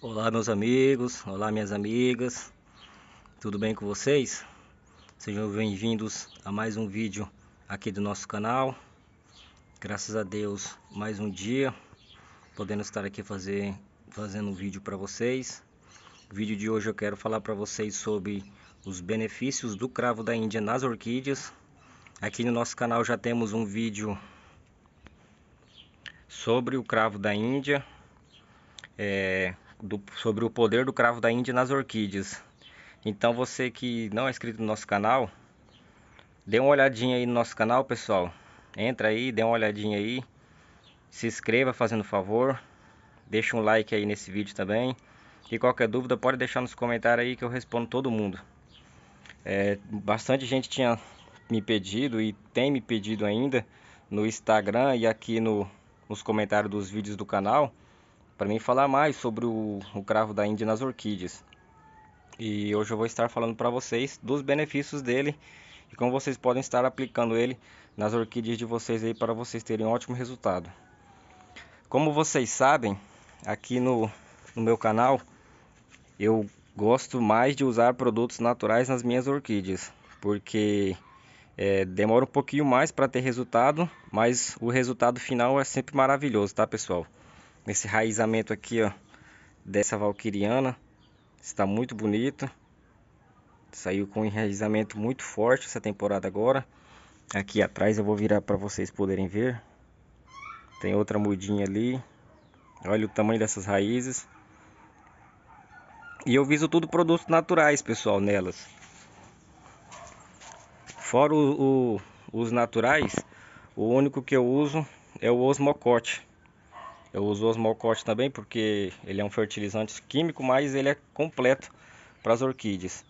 Olá meus amigos, olá minhas amigas, tudo bem com vocês? Sejam bem-vindos a mais um vídeo aqui do nosso canal. Graças a Deus, mais um dia podendo estar aqui fazendo um vídeo para vocês. No vídeo de hoje eu quero falar para vocês sobre os benefícios do cravo da Índia nas orquídeas. Aqui no nosso canal já temos um vídeo sobre o cravo da Índia, sobre o poder do cravo da Índia nas orquídeas. Então você que não é inscrito no nosso canal, dê uma olhadinha aí no nosso canal, pessoal. Entra aí, dê uma olhadinha aí, se inscreva fazendo favor, deixa um like aí nesse vídeo também. E qualquer dúvida pode deixar nos comentários aí que eu respondo todo mundo. Bastante gente tinha me pedido e tem me pedido ainda no Instagram e aqui nos comentários dos vídeos do canal para mim falar mais sobre o cravo da Índia nas orquídeas. E hoje eu vou estar falando para vocês dos benefícios dele e como vocês podem estar aplicando ele nas orquídeas de vocês aí para vocês terem um ótimo resultado. Como vocês sabem, aqui no meu canal eu gosto mais de usar produtos naturais nas minhas orquídeas, porque demora um pouquinho mais para ter resultado, mas o resultado final é sempre maravilhoso, tá pessoal? Esse raizamento aqui, ó, dessa valquiriana está muito bonito. Saiu com um enraizamento muito forte essa temporada agora. Aqui atrás eu vou virar para vocês poderem ver. Tem outra mudinha ali. Olha o tamanho dessas raízes. E eu viso tudo produtos naturais, pessoal, nelas. Fora os naturais, o único que eu uso é o osmocote. Eu uso o osmocote também porque ele é um fertilizante químico, mas ele é completo para as orquídeas.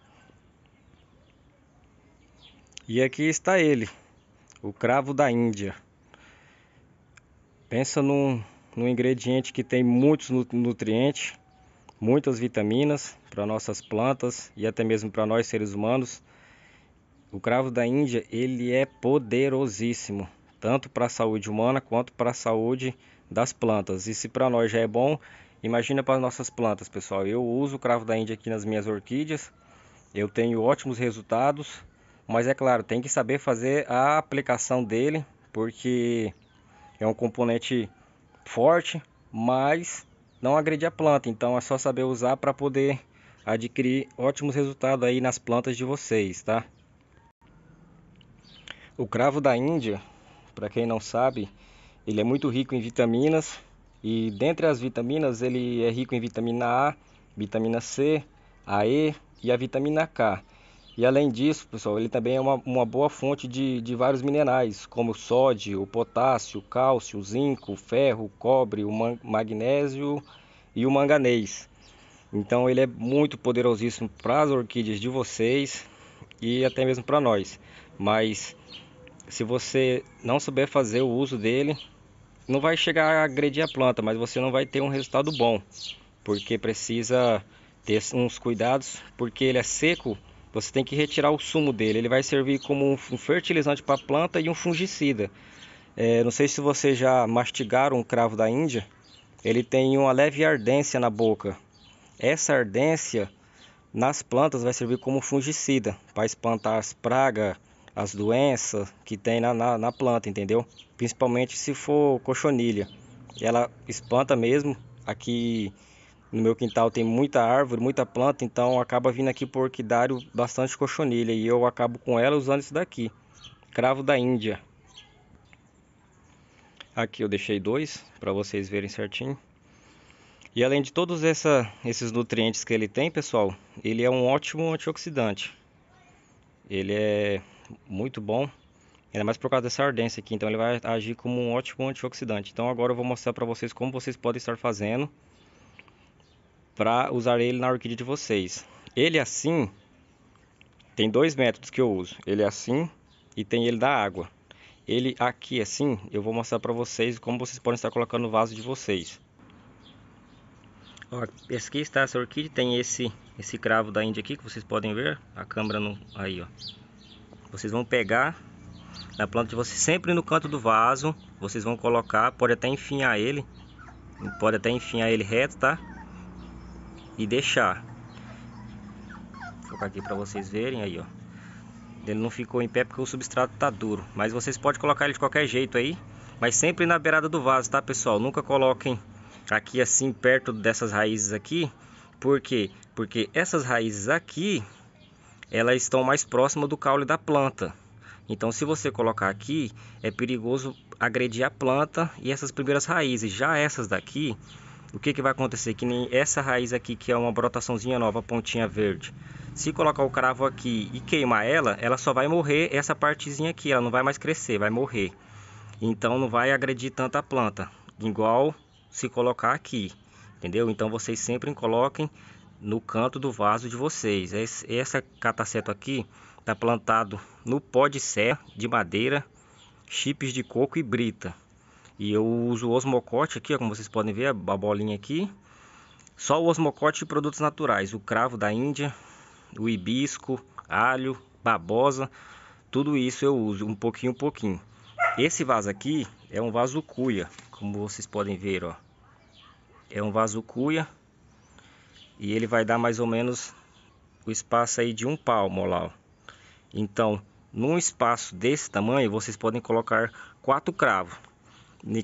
E aqui está ele, o cravo da Índia. Pensa num ingrediente que tem muitos nutrientes, muitas vitaminas para nossas plantas e até mesmo para nós seres humanos. O cravo da Índia, ele é poderosíssimo, tanto para a saúde humana quanto para a saúde das plantas. E se para nós já é bom, imagina para as nossas plantas, pessoal. Eu uso o cravo da Índia aqui nas minhas orquídeas, eu tenho ótimos resultados, mas é claro, tem que saber fazer a aplicação dele, porque é um componente forte, mas não agride a planta. Então é só saber usar para poder adquirir ótimos resultados aí nas plantas de vocês, tá? O cravo da Índia, para quem não sabe, ele é muito rico em vitaminas. E dentre as vitaminas ele é rico em vitamina A, vitamina C, a E e a vitamina K. E além disso, pessoal, ele também é uma boa fonte de vários minerais, como o sódio, o potássio, o cálcio, o zinco, o ferro, o cobre, o magnésio e o manganês. Então ele é muito poderosíssimo para as orquídeas de vocês e até mesmo para nós. Mas se você não souber fazer o uso dele, não vai chegar a agredir a planta, mas você não vai ter um resultado bom, porque precisa ter uns cuidados, porque ele é seco. Você tem que retirar o sumo dele. Ele vai servir como um fertilizante para a planta e um fungicida. Não sei se vocês já mastigaram um cravo da Índia. Ele tem uma leve ardência na boca. Essa ardência nas plantas vai servir como fungicida para espantar as pragas, as doenças que tem na planta, entendeu? Principalmente se for cochonilha. Ela espanta mesmo. Aqui no meu quintal tem muita árvore, muita planta, então acaba vindo aqui por orquidário bastante cochonilha e eu acabo com ela usando isso daqui, cravo da Índia. Aqui eu deixei dois para vocês verem certinho. E além de todos esses nutrientes que ele tem, pessoal, ele é um ótimo antioxidante. Ele é muito bom, ainda mais por causa dessa ardência aqui, então ele vai agir como um ótimo antioxidante. Então agora eu vou mostrar para vocês como vocês podem estar fazendo para usar ele na orquídea de vocês. Ele assim, tem dois métodos que eu uso. Ele é assim e tem ele da água. Ele aqui assim, eu vou mostrar para vocês como vocês podem estar colocando no vaso de vocês. Ó, esse aqui está essa orquídea, tem esse cravo da Índia aqui que vocês podem ver, a câmera aí, ó. Vocês vão pegar na planta de vocês, sempre no canto do vaso, vocês vão colocar, pode até enfinhar ele reto, tá? e deixar. Vou colocar aqui para vocês verem aí, ó. Ele não ficou em pé porque o substrato tá duro, mas vocês podem colocar ele de qualquer jeito aí, mas sempre na beirada do vaso, tá, pessoal? Nunca coloquem aqui assim perto dessas raízes aqui. Por quê? Porque essas raízes aqui, elas estão mais próximas do caule da planta. Então, se você colocar aqui, é perigoso agredir a planta e essas primeiras raízes. Já essas daqui, o que que vai acontecer? Que nem essa raiz aqui, que é uma brotaçãozinha nova, pontinha verde. Se colocar o cravo aqui e queimar ela, ela só vai morrer essa partezinha aqui, ela não vai mais crescer, vai morrer. Então não vai agredir tanto a planta, igual se colocar aqui, entendeu? Então vocês sempre coloquem no canto do vaso de vocês. Essa cataceto aqui tá plantado no pó de serra, de madeira, chips de coco e brita. E eu uso o osmocote aqui, ó, como vocês podem ver, a bolinha aqui. Só o osmocote de produtos naturais, o cravo da Índia, o hibisco, alho, babosa, tudo isso eu uso um pouquinho. Esse vaso aqui é um vaso cuia, como vocês podem ver, ó. É um vaso cuia e ele vai dar mais ou menos o espaço aí de um palmo, lá, ó. Então, num espaço desse tamanho, vocês podem colocar 4 cravos. Em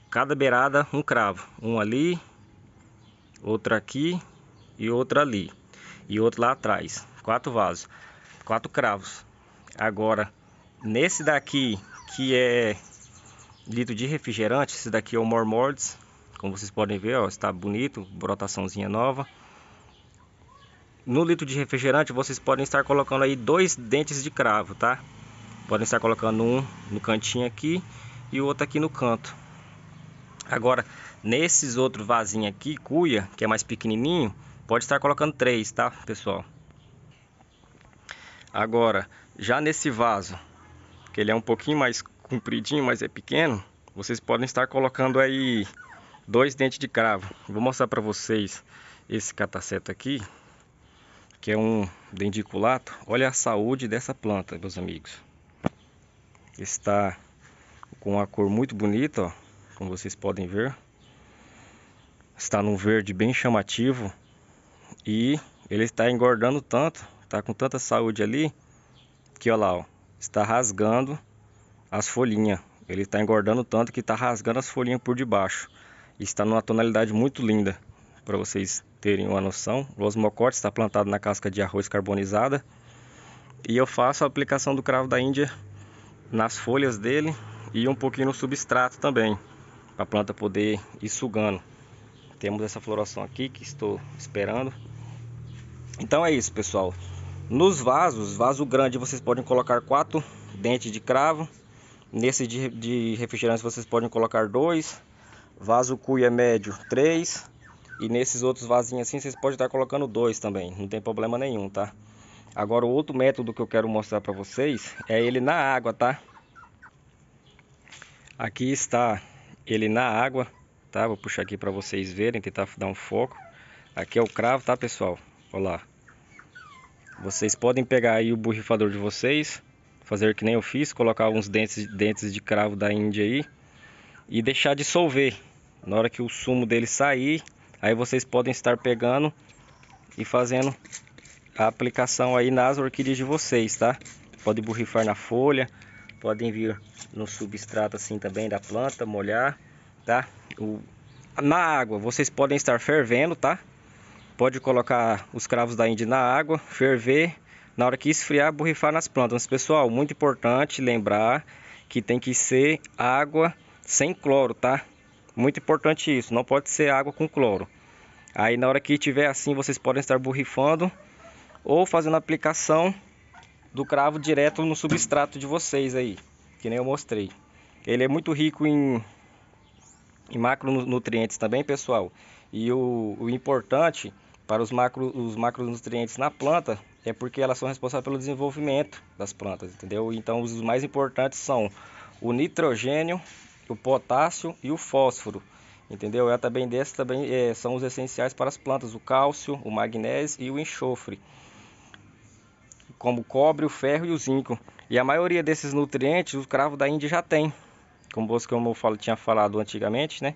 cada beirada um cravo, um ali, outro aqui e outro ali e outro lá atrás. 4 vasos, 4 cravos. Agora, nesse daqui que é litro de refrigerante, esse daqui é o Mormords, como vocês podem ver, ó, está bonito, brotaçãozinha nova. No litro de refrigerante vocês podem estar colocando aí 2 dentes de cravo, tá? Podem estar colocando um no cantinho aqui e o outro aqui no canto. Agora, nesses outros vasinhos aqui, cuia, que é mais pequenininho, pode estar colocando 3, tá, pessoal? Agora, já nesse vaso, que ele é um pouquinho mais compridinho, mas é pequeno, vocês podem estar colocando aí 2 dentes de cravo. Vou mostrar para vocês esse cataceto aqui, que é um dendriculato. Olha a saúde dessa planta, meus amigos. Está com uma cor muito bonita, ó, como vocês podem ver. Está num verde bem chamativo e ele está engordando tanto, está com tanta saúde ali, que olha lá, ó, está rasgando as folhinhas. Ele está engordando tanto que está rasgando as folhinhas por debaixo. Está numa tonalidade muito linda, para vocês terem uma noção. O osmocote está plantado na casca de arroz carbonizada. E eu faço a aplicação do cravo da Índia nas folhas dele e um pouquinho no substrato também, para a planta poder ir sugando. Temos essa floração aqui que estou esperando. Então é isso, pessoal. Nos vasos, vaso grande, vocês podem colocar 4 dentes de cravo. Nesse de refrigerante vocês podem colocar 2. Vaso cuia médio 3. E nesses outros vasinhos assim vocês podem estar colocando 2 também, não tem problema nenhum, tá? Agora o outro método que eu quero mostrar para vocês é ele na água, tá? Aqui está ele na água, tá? Vou puxar aqui para vocês verem, tentar dar um foco. Aqui é o cravo, tá, pessoal? Olha lá. Vocês podem pegar aí o borrifador de vocês, fazer que nem eu fiz, colocar uns dentes de cravo da Índia aí e deixar dissolver. Na hora que o sumo dele sair, aí vocês podem estar pegando e fazendo a aplicação aí nas orquídeas de vocês, tá? Pode borrifar na folha, podem vir no substrato assim também da planta, molhar, tá? Na água, vocês podem estar fervendo, tá? Pode colocar os cravos da Índia na água, ferver, na hora que esfriar, borrifar nas plantas. Pessoal, muito importante lembrar que tem que ser água sem cloro, tá? Muito importante isso, não pode ser água com cloro. Aí na hora que tiver assim, vocês podem estar borrifando ou fazendo a aplicação do cravo direto no substrato de vocês aí, que nem eu mostrei. Ele é muito rico em macronutrientes também, pessoal. E o importante para os macronutrientes na planta é porque elas são responsáveis pelo desenvolvimento das plantas, entendeu? Então os mais importantes são o nitrogênio, o potássio e o fósforo, entendeu? Também desses são os essenciais para as plantas, o cálcio, o magnésio e o enxofre, como o cobre, o ferro e o zinco. E a maioria desses nutrientes o cravo da Índia já tem, como eu tinha falado antigamente, né?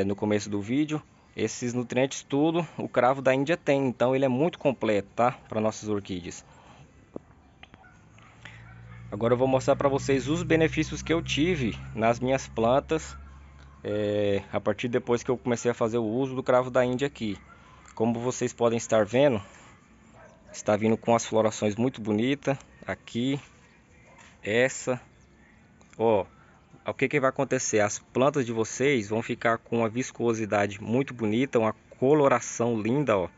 No começo do vídeo. Esses nutrientes tudo o cravo da Índia tem, então ele é muito completo, tá? Para nossas orquídeas. Agora eu vou mostrar para vocês os benefícios que eu tive nas minhas plantas a partir depois que eu comecei a fazer o uso do cravo da Índia aqui. Como vocês podem estar vendo, está vindo com as florações muito bonitas aqui, essa, ó. O que vai acontecer? As plantas de vocês vão ficar com uma viscosidade muito bonita, uma coloração linda, ó,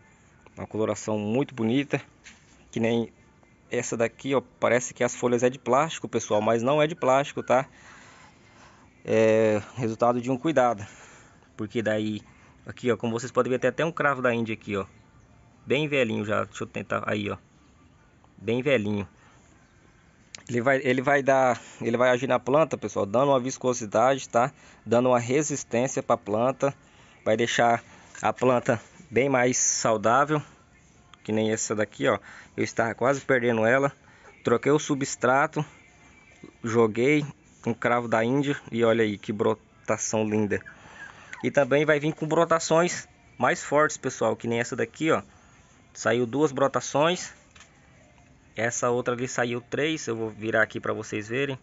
uma coloração muito bonita, que nem essa daqui, ó, parece que as folhas é de plástico, pessoal, mas não é de plástico, tá? É resultado de um cuidado, porque daí, aqui, ó, como vocês podem ver, tem até um cravo da Índia aqui, ó, bem velhinho já. Deixa eu tentar, aí, ó, bem velhinho. Ele vai agir na planta, pessoal, dando uma viscosidade, tá? Dando uma resistência para a planta, vai deixar a planta bem mais saudável, que nem essa daqui, ó. Eu estava quase perdendo ela, troquei o substrato, joguei um cravo da Índia e olha aí que brotação linda. E também vai vir com brotações mais fortes, pessoal, que nem essa daqui, ó. Saiu 2 brotações. Essa outra ali saiu 3, eu vou virar aqui para vocês verem.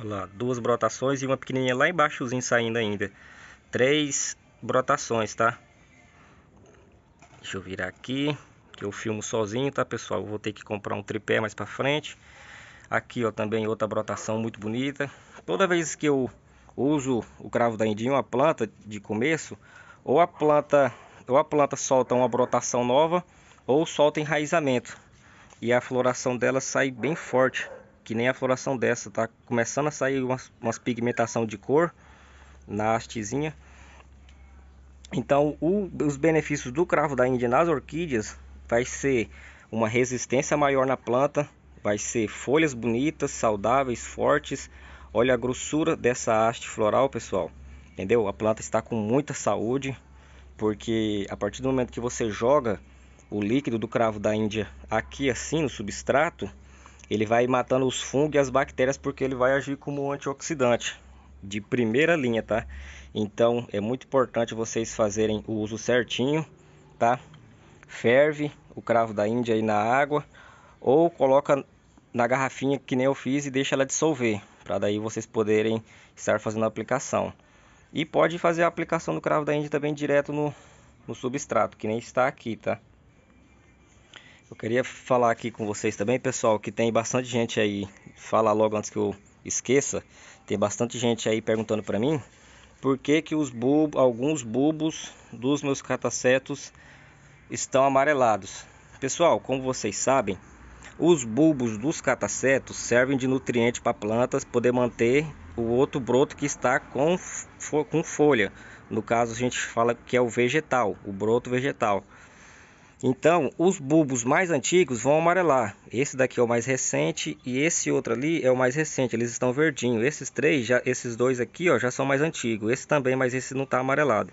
Olha lá, 2 brotações e uma pequenininha lá embaixozinho saindo ainda. 3 brotações, tá? Deixa eu virar aqui, que eu filmo sozinho, tá, pessoal? Eu vou ter que comprar um tripé mais para frente. Aqui, ó, também outra brotação muito bonita. Toda vez que eu uso o cravo da Índia em uma planta de começo, ou a planta solta uma brotação nova, ou solta enraizamento. E a floração dela sai bem forte, que nem a floração dessa, tá começando a sair umas pigmentação de cor na hastezinha. Então os benefícios do cravo da Índia nas orquídeas vai ser uma resistência maior na planta, vai ser folhas bonitas, saudáveis, fortes. Olha a grossura dessa haste floral, pessoal, entendeu? A planta está com muita saúde, porque a partir do momento que você joga o líquido do cravo da Índia aqui assim no substrato, ele vai matando os fungos e as bactérias, porque ele vai agir como um antioxidante de primeira linha, tá? Então é muito importante vocês fazerem o uso certinho, tá? Ferve o cravo da Índia aí na água, ou coloca na garrafinha que nem eu fiz e deixa ela dissolver, para daí vocês poderem estar fazendo a aplicação. E pode fazer a aplicação do cravo da Índia também direto no substrato, que nem está aqui, tá? Eu queria falar aqui com vocês também, pessoal, que tem bastante gente aí, falar logo antes que eu esqueça, tem bastante gente aí perguntando para mim por que que alguns bulbos dos meus catacetos estão amarelados. Pessoal, como vocês sabem, os bulbos dos catacetos servem de nutriente para plantas poder manter o outro broto que está com folha. No caso, a gente fala que é o vegetal, o broto vegetal. Então, os bulbos mais antigos vão amarelar. Esse daqui é o mais recente e esse outro ali é o mais recente. Eles estão verdinhos. Esses dois aqui, ó, já são mais antigos. Esse também, mas esse não está amarelado.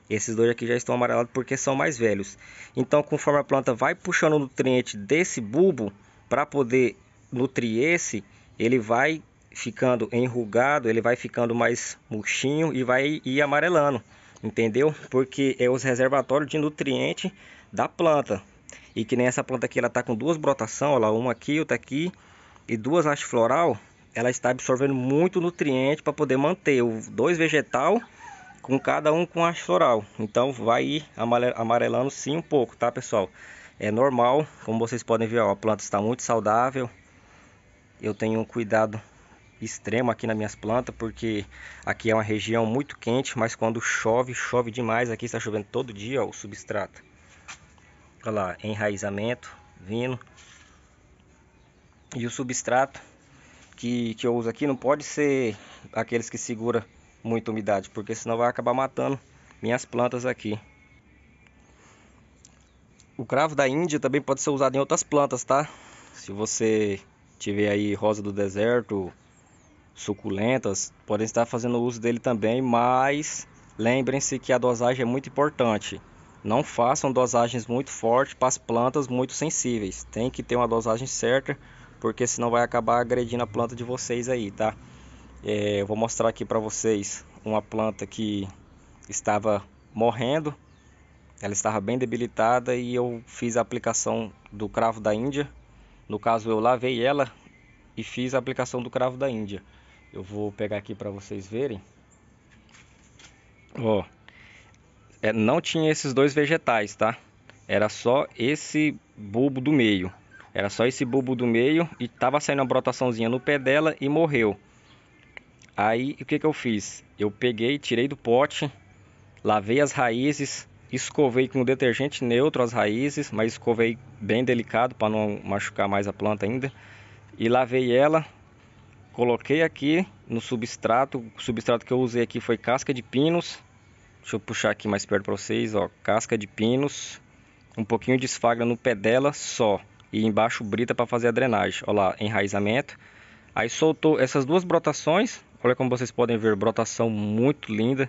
Esses dois aqui já estão amarelados porque são mais velhos. Então, conforme a planta vai puxando o nutriente desse bulbo para poder nutrir esse, ele vai ficando enrugado, ele vai ficando mais murchinho e vai ir amarelando, entendeu? Porque é os reservatórios de nutriente da planta. E que nem essa planta aqui, ela tá com 2 brotações, olha lá, uma aqui, outra aqui, e 2 haste floral. Ela está absorvendo muito nutriente para poder manter o 2 vegetal com cada um com haste floral. Então vai ir amarelando sim um pouco, tá, pessoal? É normal, como vocês podem ver, ó, a planta está muito saudável. Eu tenho um cuidado extremo aqui nas minhas plantas, porque aqui é uma região muito quente, mas quando chove, chove demais. Aqui está chovendo todo dia, ó, o substrato. Olha lá, enraizamento vindo. E o substrato que eu uso aqui não pode ser aqueles que segura muita umidade, porque senão vai acabar matando minhas plantas aqui. O cravo da Índia também pode ser usado em outras plantas, tá? Se você tiver aí rosa do deserto, suculentas, podem estar fazendo uso dele também, mas lembrem-se que a dosagem é muito importante. Não façam dosagens muito fortes para as plantas muito sensíveis. Tem que ter uma dosagem certa, porque senão vai acabar agredindo a planta de vocês aí, tá? Eu vou mostrar aqui para vocês uma planta que estava morrendo. Ela estava bem debilitada e eu fiz a aplicação do cravo da Índia. No caso, eu lavei ela e fiz a aplicação do cravo da Índia. Eu vou pegar aqui para vocês verem. Ó, não tinha esses dois vegetais, tá? Era só esse bulbo do meio. Era só esse bulbo do meio e tava saindo uma brotaçãozinha no pé dela e morreu. Aí, o que que eu fiz? Eu peguei, tirei do pote, lavei as raízes, escovei com detergente neutro as raízes, mas escovei bem delicado para não machucar mais a planta ainda. E lavei ela, coloquei aqui no substrato. O substrato que eu usei aqui foi casca de pinos. Deixa eu puxar aqui mais perto para vocês, ó, casca de pinos, um pouquinho de esfagra no pé dela só, e embaixo brita para fazer a drenagem. Olha lá, enraizamento. Aí soltou essas duas brotações, olha como vocês podem ver, brotação muito linda.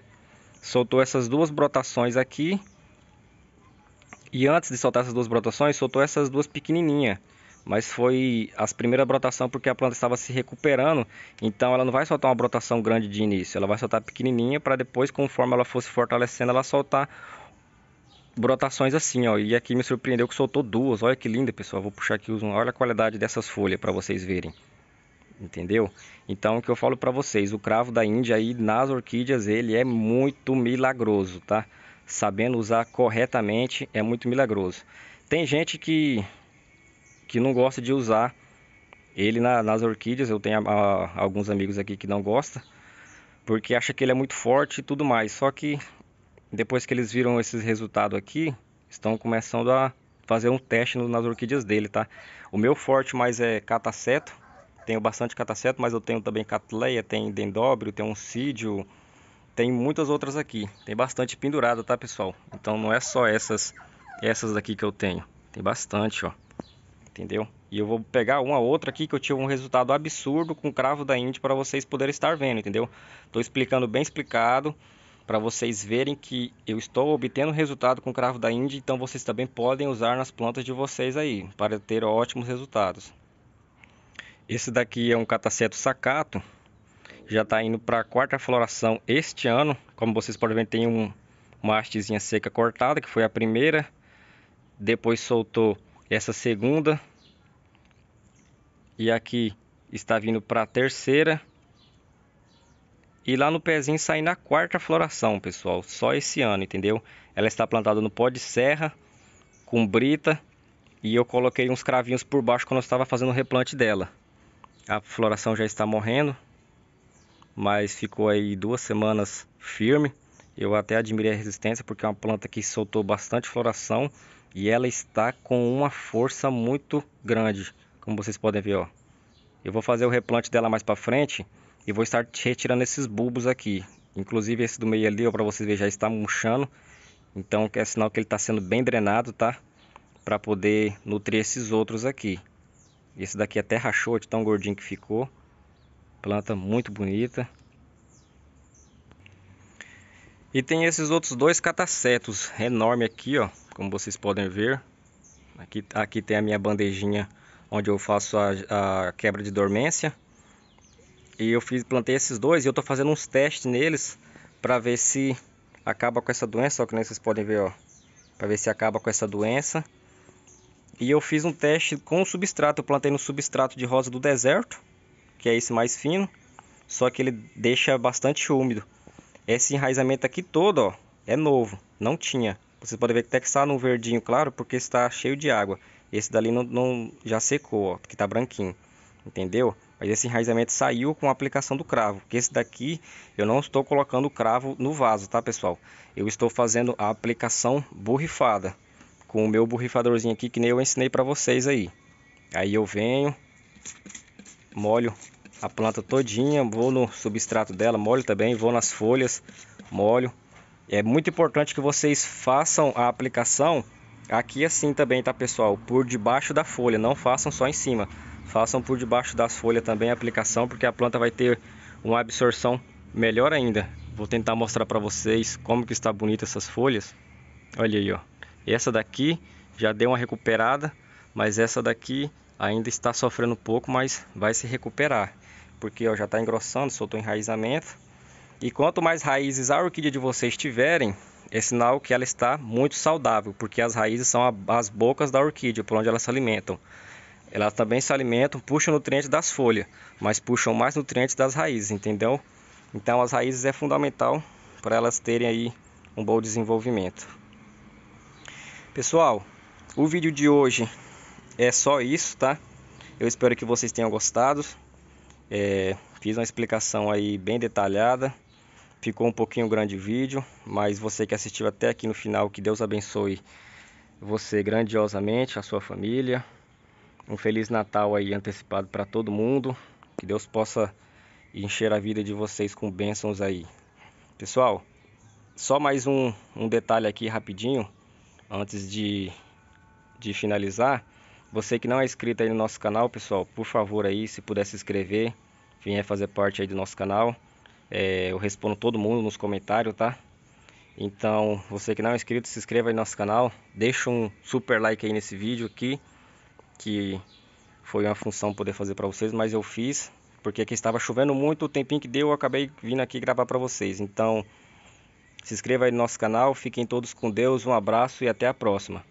Soltou essas duas brotações aqui. E antes de soltar essas duas brotações, soltou essas duas pequenininhas. Mas foi as primeiras brotações porque a planta estava se recuperando. Então ela não vai soltar uma brotação grande de início. Ela vai soltar pequenininha para depois, conforme ela fosse fortalecendo, ela soltar brotações assim, ó. E aqui me surpreendeu que soltou duas. Olha que linda, pessoal. Vou puxar aqui, olha a qualidade dessas folhas para vocês verem. Entendeu? Então o que eu falo para vocês, o cravo da Índia aí nas orquídeas, ele é muito milagroso, tá? Sabendo usar corretamente, é muito milagroso. Tem gente que não gosta de usar ele nas orquídeas. Eu tenho alguns amigos aqui que não gostam, porque acha que ele é muito forte e tudo mais. Só que depois que eles viram esses resultados aqui, estão começando a fazer um teste nas orquídeas dele, tá? O meu forte mais é cataceto. Tenho bastante cataceto, mas eu tenho também catleia, tem dendróbio, tem oncídio, tem muitas outras aqui. Tem bastante pendurada, tá, pessoal? Então não é só essas daqui que eu tenho. Tem bastante, ó. Entendeu? E eu vou pegar uma outra aqui que eu tive um resultado absurdo com o cravo da Índia para vocês poderem estar vendo, entendeu? Estou explicando bem explicado para vocês verem que eu estou obtendo resultado com o cravo da Índia, então vocês também podem usar nas plantas de vocês aí para ter ótimos resultados. Esse daqui é um cataceto sacato, já está indo para a quarta floração este ano. Como vocês podem ver, tem uma hastezinha seca cortada, que foi a primeira. Depois soltou essa segunda. E aqui está vindo para a terceira. E lá no pezinho saindo a quarta floração, pessoal. Só esse ano, entendeu? Ela está plantada no pó de serra, com brita. E eu coloquei uns cravinhos por baixo quando eu estava fazendo o replante dela. A floração já está morrendo, mas ficou aí 2 semanas firme. Eu até admirei a resistência, porque é uma planta que soltou bastante floração e ela está com uma força muito grande, como vocês podem ver, ó. Eu vou fazer o replante dela mais para frente e vou estar retirando esses bulbos aqui. Inclusive esse do meio ali, ó, para vocês verem, já está murchando. Então é sinal que ele está sendo bem drenado, tá? Para poder nutrir esses outros aqui. Esse daqui até rachou de tão gordinho que ficou. Planta muito bonita. E tem esses outros dois catacetos enormes aqui, ó. Como vocês podem ver. Aqui tem a minha bandejinha onde eu faço a quebra de dormência. E eu plantei esses dois e eu tô fazendo uns testes neles para ver se acaba com essa doença, ó, que nem vocês podem ver, ó. Para ver se acaba com essa doença. E eu fiz um teste com o substrato. Eu plantei no substrato de rosa do deserto, que é esse mais fino, só que ele deixa bastante úmido. Esse enraizamento aqui todo, ó, é novo, não tinha. Vocês podem ver que até que está no verdinho claro, porque está cheio de água. Esse dali não já secou, ó, que está branquinho, entendeu? Mas esse enraizamento saiu com a aplicação do cravo. Porque esse daqui eu não estou colocando o cravo no vaso, tá, pessoal? Eu estou fazendo a aplicação borrifada com o meu borrifadorzinho aqui, que nem eu ensinei para vocês aí. Aí eu venho, molho a planta todinha, vou no substrato dela, molho também, vou nas folhas, molho. É muito importante que vocês façam a aplicação aqui assim também, tá, pessoal? Por debaixo da folha, não façam só em cima. Façam por debaixo das folhas também a aplicação, porque a planta vai ter uma absorção melhor ainda. Vou tentar mostrar para vocês como que está bonita essas folhas. Olha aí, ó. Essa daqui já deu uma recuperada, mas essa daqui ainda está sofrendo um pouco, mas vai se recuperar. porque ó, já está engrossando, soltou enraizamento. E quanto mais raízes a orquídea de vocês tiverem, é sinal que ela está muito saudável, porque as raízes são as bocas da orquídea, por onde elas se alimentam. Elas também se alimentam, puxam nutrientes das folhas, mas puxam mais nutrientes das raízes, entendeu? Então as raízes é fundamental para elas terem aí um bom desenvolvimento. Pessoal, o vídeo de hoje é só isso, tá? Eu espero que vocês tenham gostado. Fiz uma explicação aí bem detalhada. Ficou um pouquinho grande o vídeo, mas você que assistiu até aqui no final, que Deus abençoe você grandiosamente, a sua família. Um Feliz Natal aí antecipado para todo mundo. Que Deus possa encher a vida de vocês com bênçãos aí. Pessoal, só mais um detalhe aqui rapidinho, antes de finalizar. Você que não é inscrito aí no nosso canal, pessoal, por favor aí, se puder se inscrever, venha fazer parte aí do nosso canal. Eu respondo todo mundo nos comentários, tá? Então, você que não é inscrito, se inscreva aí no nosso canal. Deixa um super like aí nesse vídeo aqui, que foi uma função poder fazer para vocês, mas eu fiz porque aqui estava chovendo muito, o tempinho que deu eu acabei vindo aqui gravar para vocês. Então, se inscreva aí no nosso canal, fiquem todos com Deus, um abraço e até a próxima.